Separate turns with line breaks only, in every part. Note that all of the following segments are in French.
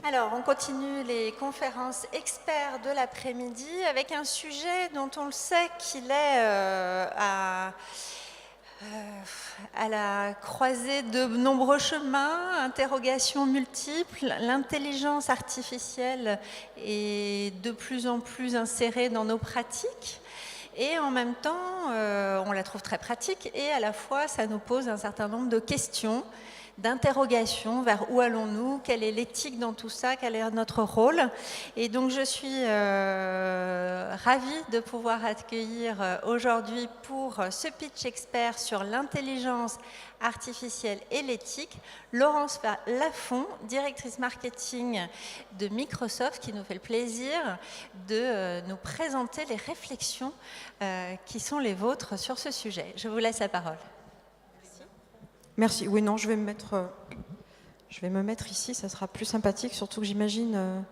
Alors, on continue les conférences experts de l'après-midi avec un sujet dont on le sait qu'il est à la croisée de nombreux chemins, interrogations multiples. L'intelligence artificielle est de plus en plus insérée dans nos pratiques. Et en même temps, on la trouve très pratique et à la fois, ça nous pose un certain nombre de questions, d'interrogations vers où allons-nous, quelle est l'éthique dans tout ça, quel est notre rôle. Et donc je suis ravie de pouvoir accueillir aujourd'hui pour ce pitch expert sur l'intelligence artificielle et l'éthique, Laurence Lafont, directrice marketing de Microsoft, qui nous fait le plaisir de nous présenter les réflexions qui sont les vôtres sur ce sujet. Je vous laisse la parole.
Merci. Oui, non, je vais me mettre ici, ça sera plus sympathique, surtout que j'imagine,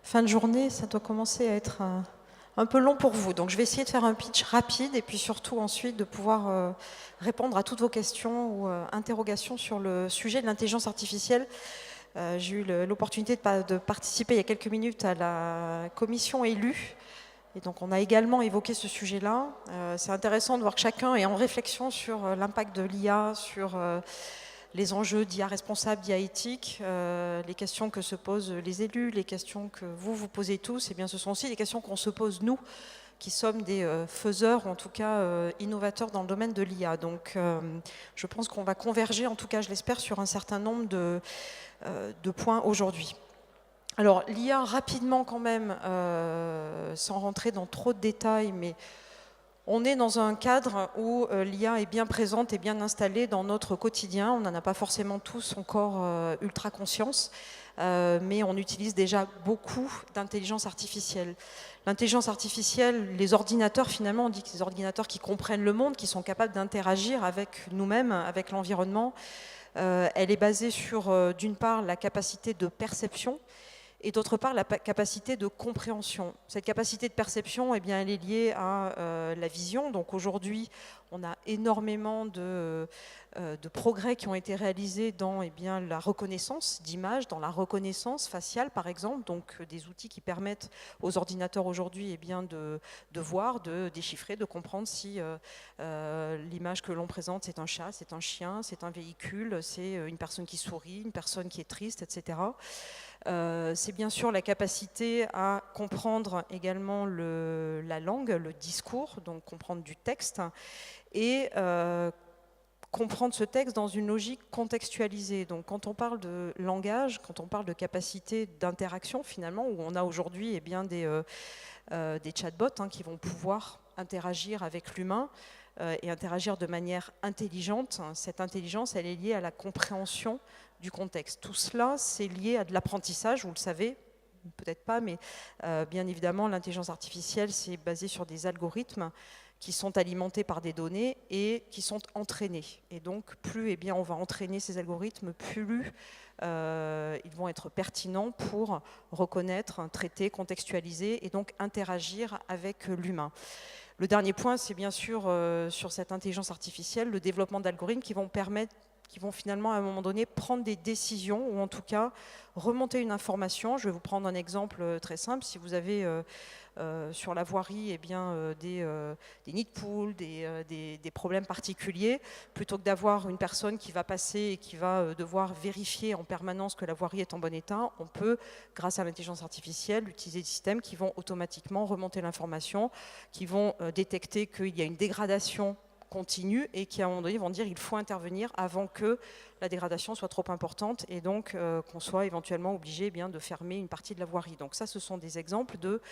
fin de journée, ça doit commencer à être un peu long pour vous. Donc je vais essayer de faire un pitch rapide et puis surtout ensuite de pouvoir répondre à toutes vos questions ou interrogations sur le sujet de l'intelligence artificielle. J'ai eu l'opportunité de participer il y a quelques minutes à la commission élue. Et donc on a également évoqué ce sujet-là. C'est intéressant de voir que chacun est en réflexion sur l'impact de l'IA, sur les enjeux d'IA responsable, d'IA éthique, les questions que se posent les élus, les questions que vous posez tous. Et bien ce sont aussi des questions qu'on se pose nous, qui sommes des faiseurs, ou en tout cas innovateurs dans le domaine de l'IA. Donc je pense qu'on va converger, en tout cas je l'espère, sur un certain nombre de points aujourd'hui. Alors l'IA rapidement quand même, sans rentrer dans trop de détails, mais on est dans un cadre où l'IA est bien présente et bien installée dans notre quotidien. On n'en a pas forcément tous encore ultra conscience, mais on utilise déjà beaucoup d'intelligence artificielle. L'intelligence artificielle, les ordinateurs finalement, on dit que ces ordinateurs qui comprennent le monde, qui sont capables d'interagir avec nous-mêmes, avec l'environnement, elle est basée sur d'une part la capacité de perception, et d'autre part la capacité de compréhension. Cette capacité de perception, eh bien, elle est liée à la vision. Donc aujourd'hui, on a énormément de progrès qui ont été réalisés dans bien, la reconnaissance d'images, dans la reconnaissance faciale par exemple, donc des outils qui permettent aux ordinateurs aujourd'hui de voir, de déchiffrer, de comprendre si l'image que l'on présente c'est un chat, c'est un chien, c'est un véhicule, c'est une personne qui sourit, une personne qui est triste, etc. C'est bien sûr la capacité à comprendre également la langue, le discours, donc comprendre du texte, et comprendre ce texte dans une logique contextualisée. Donc quand on parle de langage, quand on parle de capacité d'interaction finalement, où on a aujourd'hui des chatbots qui vont pouvoir interagir avec l'humain, et interagir de manière intelligente. Cette intelligence, elle est liée à la compréhension du contexte. Tout cela, c'est lié à de l'apprentissage, vous le savez, peut-être pas, mais bien évidemment, l'intelligence artificielle, c'est basé sur des algorithmes qui sont alimentés par des données et qui sont entraînés. Et donc, plus on va entraîner ces algorithmes, plus ils vont être pertinents pour reconnaître, traiter, contextualiser et donc interagir avec l'humain. Le dernier point, c'est bien sûr sur cette intelligence artificielle, le développement d'algorithmes qui vont finalement à un moment donné prendre des décisions ou en tout cas remonter une information. Je vais vous prendre un exemple très simple. Si vous avez sur la voirie des nids de poules, des problèmes particuliers, plutôt que d'avoir une personne qui va passer et qui va devoir vérifier en permanence que la voirie est en bon état, on peut, grâce à l'intelligence artificielle, utiliser des systèmes qui vont automatiquement remonter l'information, qui vont détecter qu'il y a une dégradation continue et qui à un moment donné vont dire qu'il faut intervenir avant que la dégradation soit trop importante et donc qu'on soit éventuellement obligé de fermer une partie de la voirie. Donc ça, ce sont des exemples de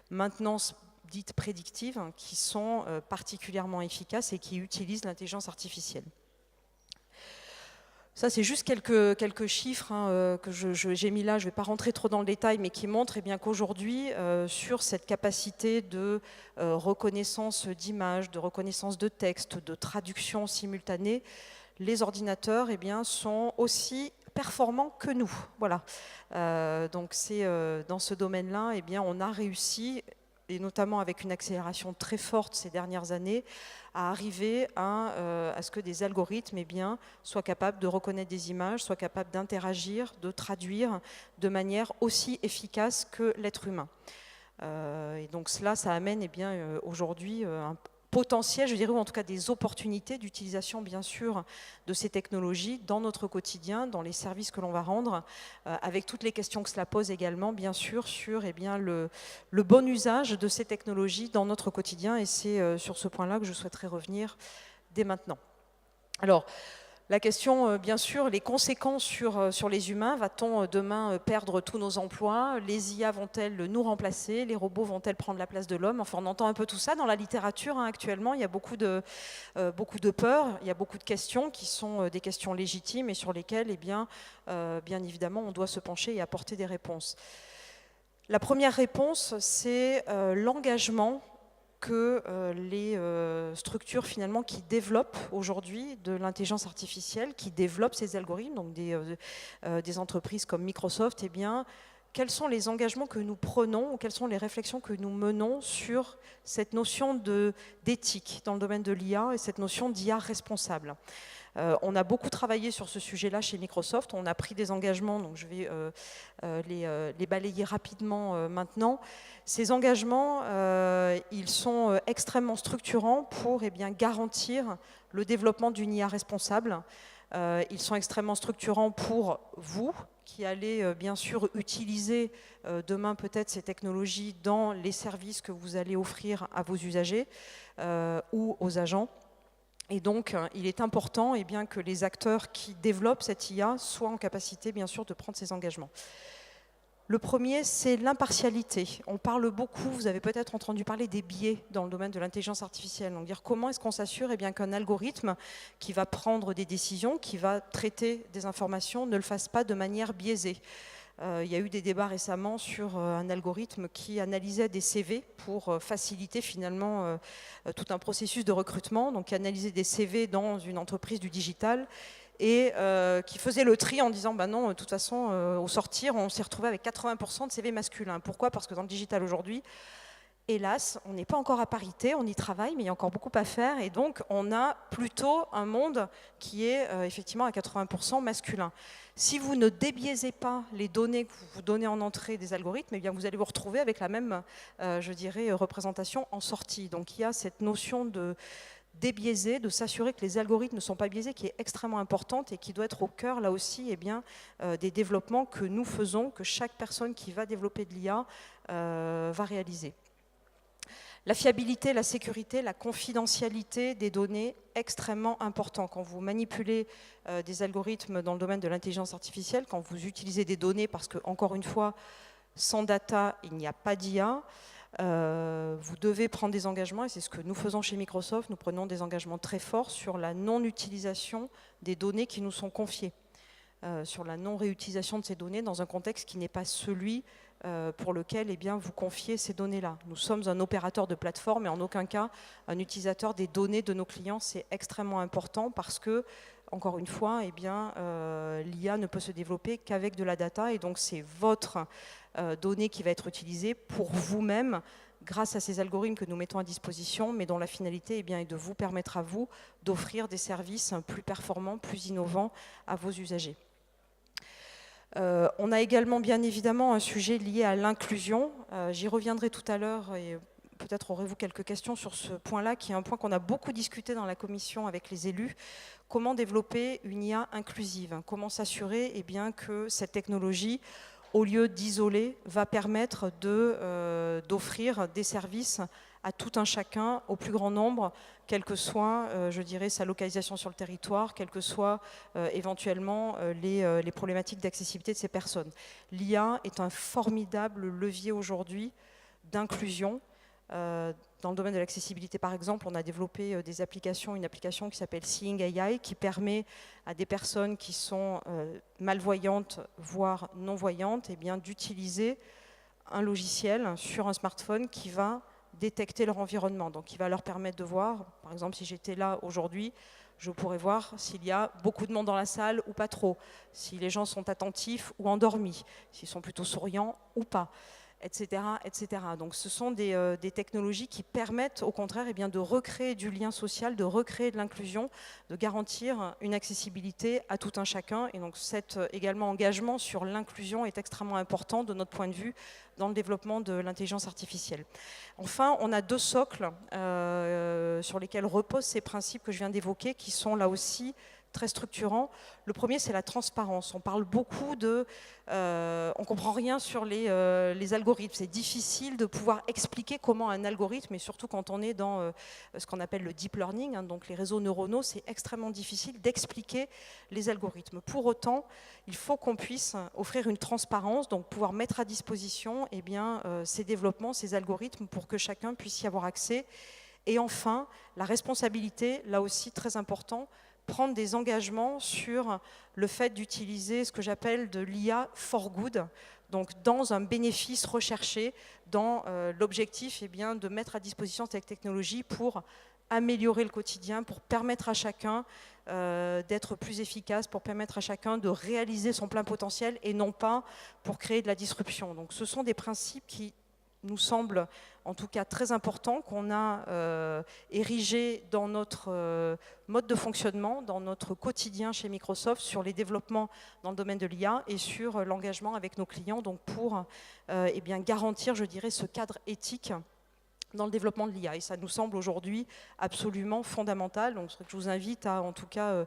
maintenance dite prédictive qui sont particulièrement efficaces et qui utilisent l'intelligence artificielle. Ça, c'est juste quelques chiffres que j'ai mis là, je ne vais pas rentrer trop dans le détail, mais qui montrent qu'aujourd'hui, sur cette capacité de reconnaissance d'images, de reconnaissance de texte, de traduction simultanée, les ordinateurs sont aussi performants que nous. Voilà. Donc c'est dans ce domaine-là, on a réussi et notamment avec une accélération très forte ces dernières années, à arriver à ce que des algorithmes soient capables de reconnaître des images, soient capables d'interagir, de traduire de manière aussi efficace que l'être humain. Et donc cela, ça amène aujourd'hui un potentiel, je dirais, ou en tout cas des opportunités d'utilisation, bien sûr, de ces technologies dans notre quotidien, dans les services que l'on va rendre, avec toutes les questions que cela pose également, bien sûr, sur le bon usage de ces technologies dans notre quotidien. Et c'est sur ce point-là que je souhaiterais revenir dès maintenant. Alors, la question, bien sûr, les conséquences sur les humains. Va-t-on demain perdre tous nos emplois? Les IA vont-elles nous remplacer? Les robots vont-elles prendre la place de l'homme? Enfin, on entend un peu tout ça dans la littérature actuellement. Il y a beaucoup de peurs, il y a beaucoup de questions qui sont des questions légitimes et sur lesquelles, bien évidemment, on doit se pencher et apporter des réponses. La première réponse, c'est l'engagement que les structures finalement qui développent aujourd'hui de l'intelligence artificielle, qui développent ces algorithmes, donc des entreprises comme Microsoft, quels sont les engagements que nous prenons ou quelles sont les réflexions que nous menons sur cette notion d'éthique dans le domaine de l'IA et cette notion d'IA responsable. On a beaucoup travaillé sur ce sujet-là chez Microsoft, on a pris des engagements, donc je vais les balayer rapidement maintenant. Ces engagements, ils sont extrêmement structurants pour garantir le développement d'une IA responsable. Ils sont extrêmement structurants pour vous, qui allez bien sûr utiliser demain peut-être ces technologies dans les services que vous allez offrir à vos usagers ou aux agents. Et donc, il est important que les acteurs qui développent cette IA soient en capacité, bien sûr, de prendre ces engagements. Le premier, c'est l'impartialité. On parle beaucoup, vous avez peut-être entendu parler des biais dans le domaine de l'intelligence artificielle. Donc, comment est-ce qu'on s'assure qu'un algorithme qui va prendre des décisions, qui va traiter des informations, ne le fasse pas de manière biaisée? Il y a eu des débats récemment sur un algorithme qui analysait des CV pour faciliter finalement tout un processus de recrutement, donc qui analysait des CV dans une entreprise du digital et qui faisait le tri en disant non, de toute façon, au sortir, on s'est retrouvé avec 80% de CV masculins. Pourquoi? Parce que dans le digital aujourd'hui, hélas, on n'est pas encore à parité, on y travaille, mais il y a encore beaucoup à faire. Et donc, on a plutôt un monde qui est effectivement à 80% masculin. Si vous ne débiaisez pas les données que vous donnez en entrée des algorithmes, vous allez vous retrouver avec la même, je dirais, représentation en sortie. Donc, il y a cette notion de débiaiser, de s'assurer que les algorithmes ne sont pas biaisés, qui est extrêmement importante et qui doit être au cœur, là aussi, des développements que nous faisons, que chaque personne qui va développer de l'IA va réaliser. La fiabilité, la sécurité, la confidentialité des données, extrêmement important. Quand vous manipulez des algorithmes dans le domaine de l'intelligence artificielle, quand vous utilisez des données, parce que, encore une fois, sans data, il n'y a pas d'IA, vous devez prendre des engagements, et c'est ce que nous faisons chez Microsoft. Nous prenons des engagements très forts sur la non-utilisation des données qui nous sont confiées, sur la non-réutilisation de ces données dans un contexte qui n'est pas celui pour lequel vous confiez ces données-là. Nous sommes un opérateur de plateforme et en aucun cas un utilisateur des données de nos clients. C'est extrêmement important parce que, encore une fois, l'IA ne peut se développer qu'avec de la data et donc c'est votre donnée qui va être utilisée pour vous-même grâce à ces algorithmes que nous mettons à disposition, mais dont la finalité est de vous permettre à vous d'offrir des services plus performants, plus innovants à vos usagers. On a également bien évidemment un sujet lié à l'inclusion. J'y reviendrai tout à l'heure et peut-être aurez-vous quelques questions sur ce point-là, qui est un point qu'on a beaucoup discuté dans la commission avec les élus. Comment développer une IA inclusive? Comment s'assurer que cette technologie, au lieu d'isoler, va permettre d'offrir des services à tout un chacun, au plus grand nombre, quelle que soit, je dirais, sa localisation sur le territoire, quelles que soient éventuellement les problématiques d'accessibilité de ces personnes. L'IA est un formidable levier aujourd'hui d'inclusion. Dans le domaine de l'accessibilité, par exemple, on a développé une application qui s'appelle Seeing AI, qui permet à des personnes qui sont malvoyantes, voire non-voyantes, d'utiliser un logiciel sur un smartphone qui va détecter leur environnement. Donc, il va leur permettre de voir, par exemple, si j'étais là aujourd'hui, je pourrais voir s'il y a beaucoup de monde dans la salle ou pas trop, si les gens sont attentifs ou endormis, s'ils sont plutôt souriants ou pas, etc., etc. Donc ce sont des technologies qui permettent au contraire de recréer du lien social, de recréer de l'inclusion, de garantir une accessibilité à tout un chacun. Et donc cet également engagement sur l'inclusion est extrêmement important de notre point de vue dans le développement de l'intelligence artificielle. Enfin, on a deux socles sur lesquels reposent ces principes que je viens d'évoquer, qui sont là aussi très structurants. Le premier, c'est la transparence. On parle beaucoup de... on ne comprend rien sur les algorithmes. C'est difficile de pouvoir expliquer comment un algorithme, et surtout quand on est dans ce qu'on appelle le deep learning, donc les réseaux neuronaux, c'est extrêmement difficile d'expliquer les algorithmes. Pour autant, il faut qu'on puisse offrir une transparence, donc pouvoir mettre à disposition ces développements, ces algorithmes, pour que chacun puisse y avoir accès. Et enfin, la responsabilité, là aussi très important, prendre des engagements sur le fait d'utiliser ce que j'appelle de l'IA for good, donc dans un bénéfice recherché, dans l'objectif de mettre à disposition cette technologie pour améliorer le quotidien, pour permettre à chacun d'être plus efficace, pour permettre à chacun de réaliser son plein potentiel et non pas pour créer de la disruption. Donc ce sont des principes qui nous semble en tout cas très important, qu'on a érigé dans notre mode de fonctionnement, dans notre quotidien chez Microsoft, sur les développements dans le domaine de l'IA et sur l'engagement avec nos clients, donc pour garantir, je dirais, ce cadre éthique dans le développement de l'IA. Et ça nous semble aujourd'hui absolument fondamental. Donc je vous invite à, en tout cas,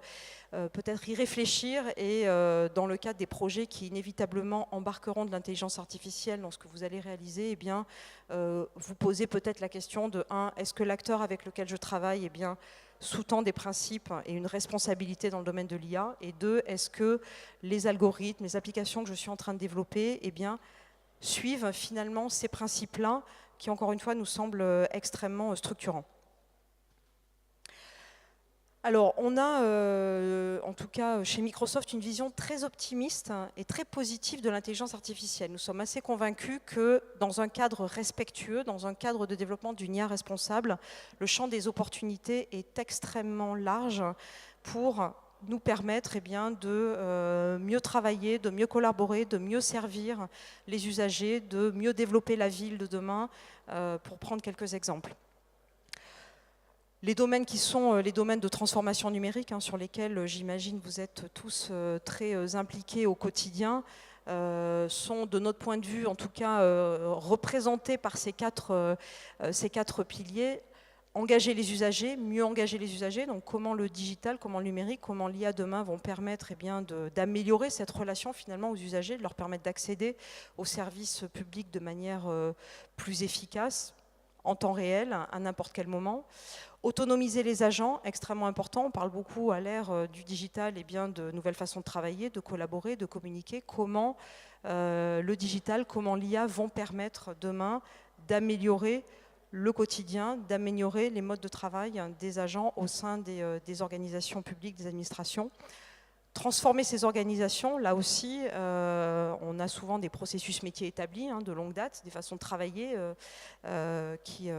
peut-être y réfléchir et dans le cadre des projets qui inévitablement embarqueront de l'intelligence artificielle dans ce que vous allez réaliser, vous posez peut-être la question de est-ce que l'acteur avec lequel je travaille sous-tend des principes et une responsabilité dans le domaine de l'IA, et deux, est-ce que les algorithmes, les applications que je suis en train de développer suivent finalement ces principes-là qui, encore une fois, nous semblent extrêmement structurants. Alors, on a, en tout cas chez Microsoft, une vision très optimiste et très positive de l'intelligence artificielle. Nous sommes assez convaincus que dans un cadre respectueux, dans un cadre de développement d'une IA responsable, le champ des opportunités est extrêmement large pour nous permettre de mieux travailler, de mieux collaborer, de mieux servir les usagers, de mieux développer la ville de demain, pour prendre quelques exemples. Les domaines qui sont les domaines de transformation numérique, sur lesquels j'imagine vous êtes tous très impliqués au quotidien, sont de notre point de vue en tout cas représentés par ces quatre piliers. Engager les usagers, mieux engager les usagers, donc comment le digital, comment le numérique, comment l'IA demain vont permettre d'améliorer cette relation finalement aux usagers, de leur permettre d'accéder aux services publics de manière plus efficace, en temps réel, à n'importe quel moment. Autonomiser les agents, extrêmement important, on parle beaucoup à l'ère du digital de nouvelles façons de travailler, de collaborer, de communiquer, comment le digital, comment l'IA vont permettre demain d'améliorer le quotidien, d'améliorer les modes de travail des agents au sein des organisations publiques, des administrations. Transformer ces organisations, là aussi, on a souvent des processus métiers établis de longue date, des façons de travailler qui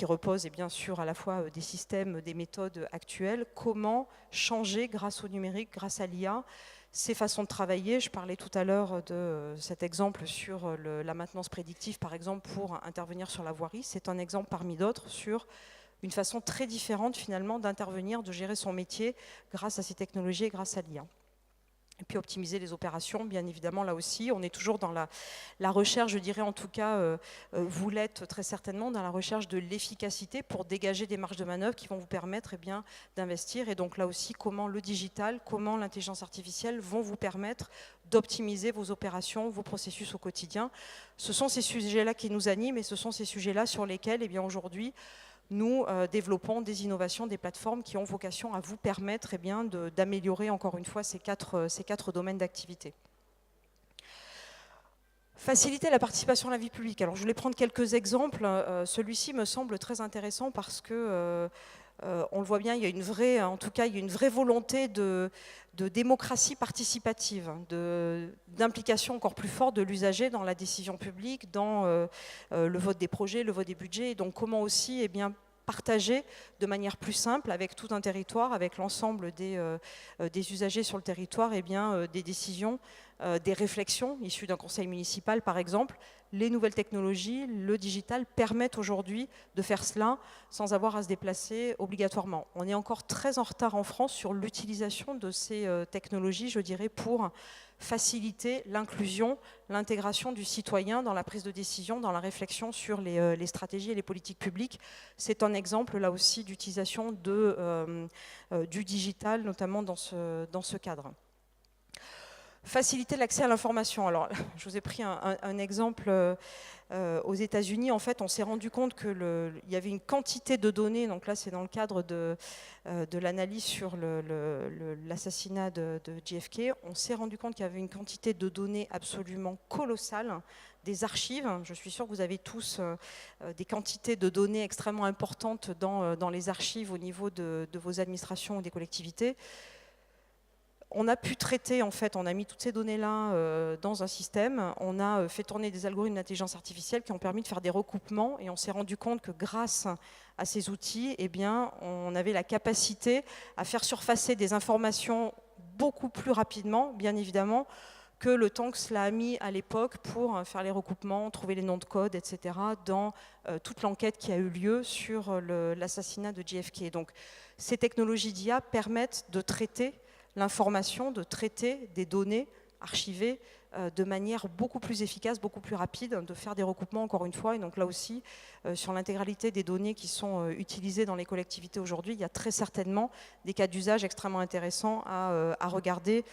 reposent sur à la fois des systèmes, des méthodes actuelles. Comment changer grâce au numérique, grâce à l'IA, ces façons de travailler? Je parlais tout à l'heure de cet exemple sur la maintenance prédictive, par exemple, pour intervenir sur la voirie. C'est un exemple parmi d'autres sur une façon très différente finalement d'intervenir, de gérer son métier grâce à ces technologies et grâce à l'IA. Et puis optimiser les opérations, bien évidemment, là aussi, on est toujours dans la recherche, je dirais en tout cas, vous l'êtes très certainement, dans la recherche de l'efficacité pour dégager des marges de manœuvre qui vont vous permettre d'investir. Et donc là aussi, comment le digital, comment l'intelligence artificielle vont vous permettre d'optimiser vos opérations, vos processus au quotidien. Ce sont ces sujets-là qui nous animent et ce sont ces sujets-là sur lesquels, aujourd'hui, nous développons des innovations, des plateformes qui ont vocation à vous permettre d'améliorer encore une fois ces quatre domaines d'activité. Faciliter la participation à la vie publique. Alors je voulais prendre quelques exemples. Celui-ci me semble très intéressant parce que on le voit bien, il y a une vraie volonté de démocratie participative, d'implication encore plus forte de l'usager dans la décision publique, dans le vote des projets, le vote des budgets. Et donc comment aussi partager de manière plus simple avec tout un territoire, avec l'ensemble des usagers sur le territoire, et bien, des décisions, des réflexions issues d'un conseil municipal par exemple. Les nouvelles technologies, le digital permettent aujourd'hui de faire cela sans avoir à se déplacer obligatoirement. On est encore très en retard en France sur l'utilisation de ces technologies, je dirais, pour faciliter l'inclusion, l'intégration du citoyen dans la prise de décision, dans la réflexion sur les stratégies et les politiques publiques. C'est un exemple là aussi d'utilisation du digital, notamment dans ce cadre. Faciliter l'accès à l'information. Alors, je vous ai pris un exemple aux États-Unis. En fait, on s'est rendu compte qu'il y avait une quantité de données. Donc là, c'est dans le cadre de l'analyse sur l'assassinat de JFK. On s'est rendu compte qu'il y avait une quantité de données absolument colossale, des archives. Je suis sûre que vous avez tous des quantités de données extrêmement importantes dans les archives au niveau de vos administrations ou des collectivités. On a pu traiter, en fait, on a mis toutes ces données-là dans un système, on a fait tourner des algorithmes d'intelligence artificielle qui ont permis de faire des recoupements, et on s'est rendu compte que grâce à ces outils, eh bien, on avait la capacité à faire surfacer des informations beaucoup plus rapidement, bien évidemment, que le temps que cela a mis à l'époque pour faire les recoupements, trouver les noms de code, etc., dans toute l'enquête qui a eu lieu sur l'assassinat de JFK. Donc, ces technologies d'IA permettent de traiter l'information, de traiter des données archivées de manière beaucoup plus efficace, beaucoup plus rapide, de faire des recoupements encore une fois. Et donc là aussi, sur l'intégralité des données qui sont utilisées dans les collectivités aujourd'hui, il y a très certainement des cas d'usage extrêmement intéressants à regarder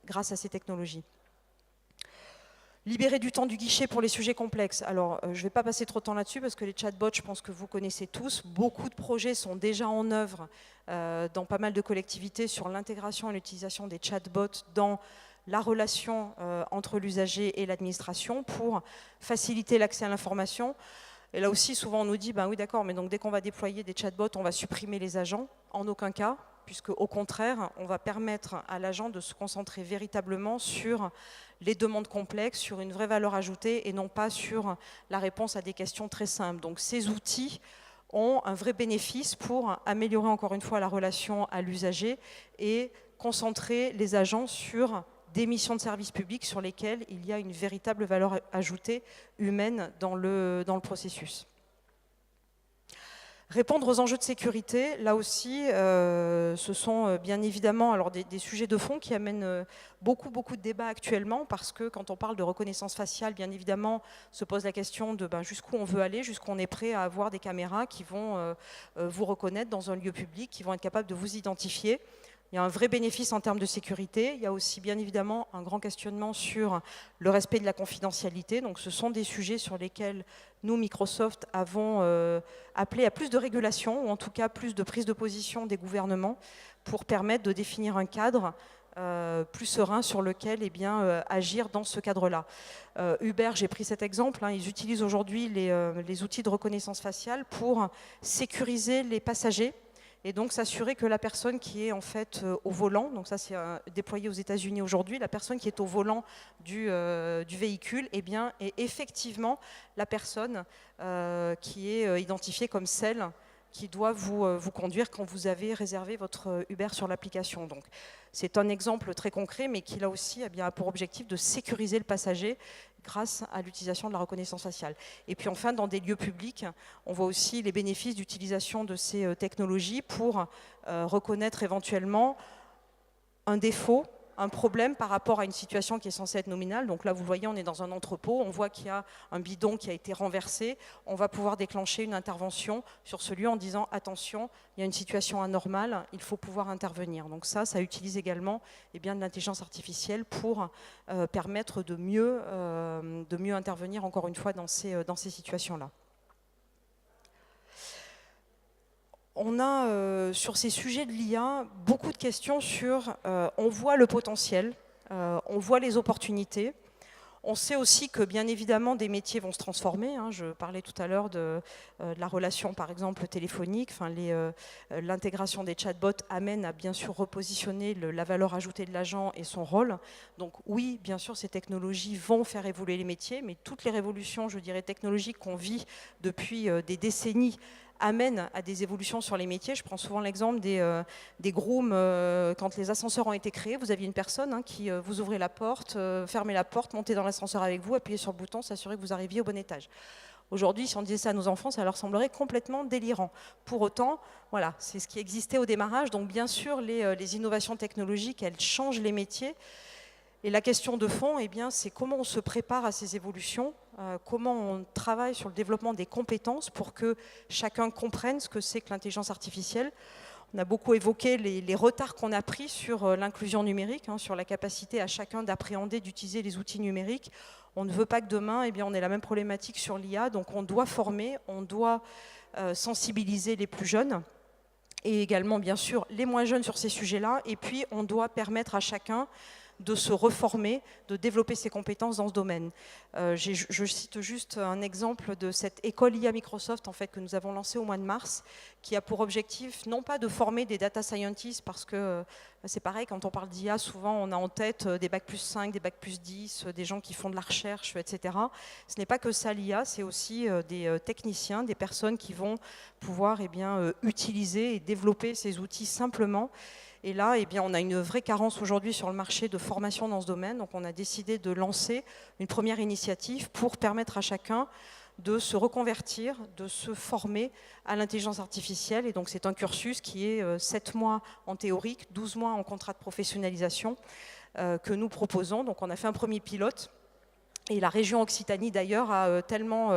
grâce à ces technologies. Libérer du temps du guichet pour les sujets complexes. Alors, je ne vais pas passer trop de temps là-dessus parce que les chatbots, je pense que vous connaissez tous. Beaucoup de projets sont déjà en œuvre dans pas mal de collectivités sur l'intégration et l'utilisation des chatbots dans la relation entre l'usager et l'administration pour faciliter l'accès à l'information. Et là aussi, souvent, on nous dit, ben oui, d'accord, mais donc dès qu'on va déployer des chatbots, on va supprimer les agents. En aucun cas, puisque au contraire, on va permettre à l'agent de se concentrer véritablement sur les demandes complexes, sur une vraie valeur ajoutée et non pas sur la réponse à des questions très simples. Donc ces outils ont un vrai bénéfice pour améliorer encore une fois la relation à l'usager et concentrer les agents sur des missions de service public sur lesquelles il y a une véritable valeur ajoutée humaine dans le processus. Répondre aux enjeux de sécurité, là aussi, ce sont bien évidemment alors des sujets de fond qui amènent beaucoup de débats actuellement, parce que quand on parle de reconnaissance faciale, bien évidemment, se pose la question de jusqu'où on veut aller, jusqu'où on est prêt à avoir des caméras qui vont vous reconnaître dans un lieu public, qui vont être capables de vous identifier. Il y a un vrai bénéfice en termes de sécurité. Il y a aussi bien évidemment un grand questionnement sur le respect de la confidentialité. Donc ce sont des sujets sur lesquels nous, Microsoft, avons appelé à plus de régulation, ou en tout cas plus de prise de position des gouvernements pour permettre de définir un cadre plus serein sur lequel agir dans ce cadre-là. Uber, j'ai pris cet exemple, ils utilisent aujourd'hui les outils de reconnaissance faciale pour sécuriser les passagers et donc s'assurer que la personne qui est en fait au volant, donc ça c'est déployé aux États-Unis aujourd'hui, la personne qui est au volant du véhicule est effectivement la personne qui est identifiée comme celle qui doit vous conduire quand vous avez réservé votre Uber sur l'application. Donc c'est un exemple très concret, mais qui là aussi a pour objectif de sécuriser le passager grâce à l'utilisation de la reconnaissance faciale. Et puis enfin, dans des lieux publics, on voit aussi les bénéfices d'utilisation de ces technologies pour reconnaître éventuellement un défaut, un problème par rapport à une situation qui est censée être nominale. Donc là, vous voyez, on est dans un entrepôt, on voit qu'il y a un bidon qui a été renversé, on va pouvoir déclencher une intervention sur ce lieu en disant « attention, il y a une situation anormale, il faut pouvoir intervenir ». Donc ça utilise également de l'intelligence artificielle pour permettre de mieux intervenir, encore une fois, dans ces situations-là. On a, sur ces sujets de l'IA, beaucoup de questions sur, on voit le potentiel, on voit les opportunités. On sait aussi que, bien évidemment, des métiers vont se transformer. Je parlais tout à l'heure de la relation, par exemple, téléphonique. L'intégration des chatbots amène à, bien sûr, repositionner la valeur ajoutée de l'agent et son rôle. Donc oui, bien sûr, ces technologies vont faire évoluer les métiers, mais toutes les révolutions, je dirais, technologiques qu'on vit depuis des décennies amène à des évolutions sur les métiers. Je prends souvent l'exemple des grooms. Quand les ascenseurs ont été créés, vous aviez une personne qui vous ouvrait la porte, fermait la porte, montait dans l'ascenseur avec vous, appuyait sur le bouton, s'assurait que vous arriviez au bon étage. Aujourd'hui, si on disait ça à nos enfants, ça leur semblerait complètement délirant. Pour autant, voilà, c'est ce qui existait au démarrage. Donc bien sûr, les innovations technologiques, elles changent les métiers. Et la question de fond, eh bien, c'est comment on se prépare à ces évolutions, comment on travaille sur le développement des compétences pour que chacun comprenne ce que c'est que l'intelligence artificielle. On a beaucoup évoqué les retards qu'on a pris sur l'inclusion numérique, sur la capacité à chacun d'appréhender, d'utiliser les outils numériques. On ne veut pas que demain, eh bien, on ait la même problématique sur l'IA, donc on doit former, on doit sensibiliser les plus jeunes et également, bien sûr, les moins jeunes sur ces sujets-là. Et puis, on doit permettre à chacun de se reformer, de développer ses compétences dans ce domaine. Je cite juste un exemple de cette école IA Microsoft en fait, que nous avons lancée au mois de mars, qui a pour objectif non pas de former des data scientists, parce que c'est pareil, quand on parle d'IA, souvent on a en tête des bac+5, des bac+10, des gens qui font de la recherche, etc. Ce n'est pas que ça l'IA, c'est aussi des techniciens, des personnes qui vont pouvoir utiliser et développer ces outils simplement. Et là, eh bien, on a une vraie carence aujourd'hui sur le marché de formation dans ce domaine. Donc on a décidé de lancer une première initiative pour permettre à chacun de se reconvertir, de se former à l'intelligence artificielle. Et donc c'est un cursus qui est 7 mois en théorique, 12 mois en contrat de professionnalisation que nous proposons. Donc on a fait un premier pilote. Et la région Occitanie, d'ailleurs, a tellement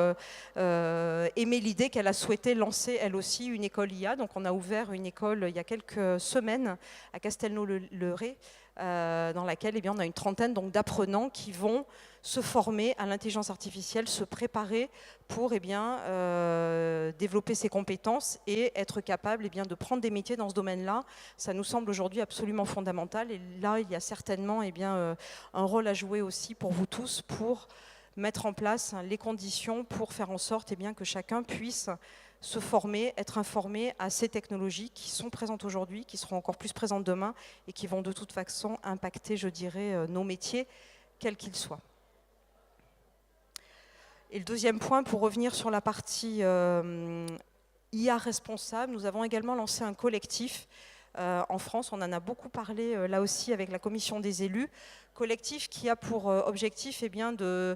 aimé l'idée qu'elle a souhaité lancer, elle aussi, une école IA. Donc, on a ouvert une école il y a quelques semaines à Castelnau-le-Ré, dans laquelle eh bien, on a une trentaine d'apprenants qui vont se former à l'intelligence artificielle, se préparer pour développer ses compétences et être capable de prendre des métiers dans ce domaine-là. Ça nous semble aujourd'hui absolument fondamental. Et là, il y a certainement un rôle à jouer aussi pour vous tous pour mettre en place les conditions pour faire en sorte que chacun puisse se former, être informé à ces technologies qui sont présentes aujourd'hui, qui seront encore plus présentes demain et qui vont de toute façon impacter, je dirais, nos métiers, quels qu'ils soient. Et le deuxième point, pour revenir sur la partie IA responsable, nous avons également lancé un collectif en France. On en a beaucoup parlé là aussi avec la commission des élus. Collectif qui a pour objectif de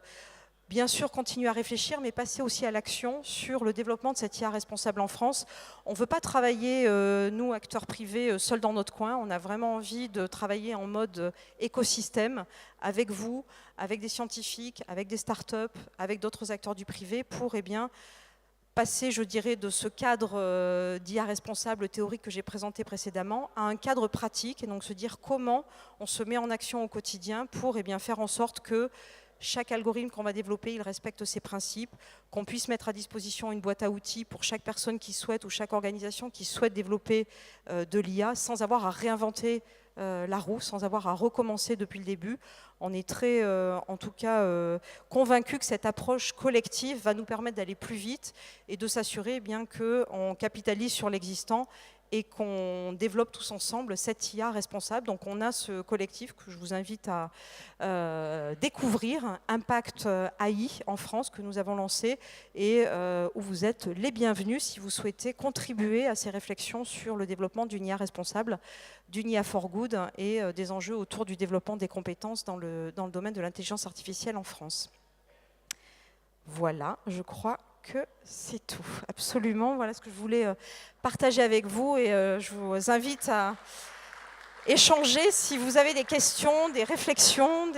bien sûr continuer à réfléchir, mais passer aussi à l'action sur le développement de cette IA responsable en France. On ne veut pas travailler, nous, acteurs privés, seuls dans notre coin. On a vraiment envie de travailler en mode écosystème avec vous, avec des scientifiques, avec des startups, avec d'autres acteurs du privé pour passer, je dirais, de ce cadre d'IA responsable théorique que j'ai présenté précédemment à un cadre pratique et donc se dire comment on se met en action au quotidien pour faire en sorte que chaque algorithme qu'on va développer, il respecte ses principes, qu'on puisse mettre à disposition une boîte à outils pour chaque personne qui souhaite ou chaque organisation qui souhaite développer de l'IA sans avoir à réinventer la roue, sans avoir à recommencer depuis le début. On est très, en tout cas, convaincus que cette approche collective va nous permettre d'aller plus vite et de s'assurer qu'on capitalise sur l'existant et qu'on développe tous ensemble cette IA responsable. Donc on a ce collectif que je vous invite à découvrir, Impact AI en France, que nous avons lancé et où vous êtes les bienvenus si vous souhaitez contribuer à ces réflexions sur le développement d'une IA responsable, d'une IA for good et des enjeux autour du développement des compétences dans le domaine de l'intelligence artificielle en France. Voilà, je crois que c'est tout. Absolument, voilà ce que je voulais partager avec vous et je vous invite à échanger si vous avez des questions, des réflexions,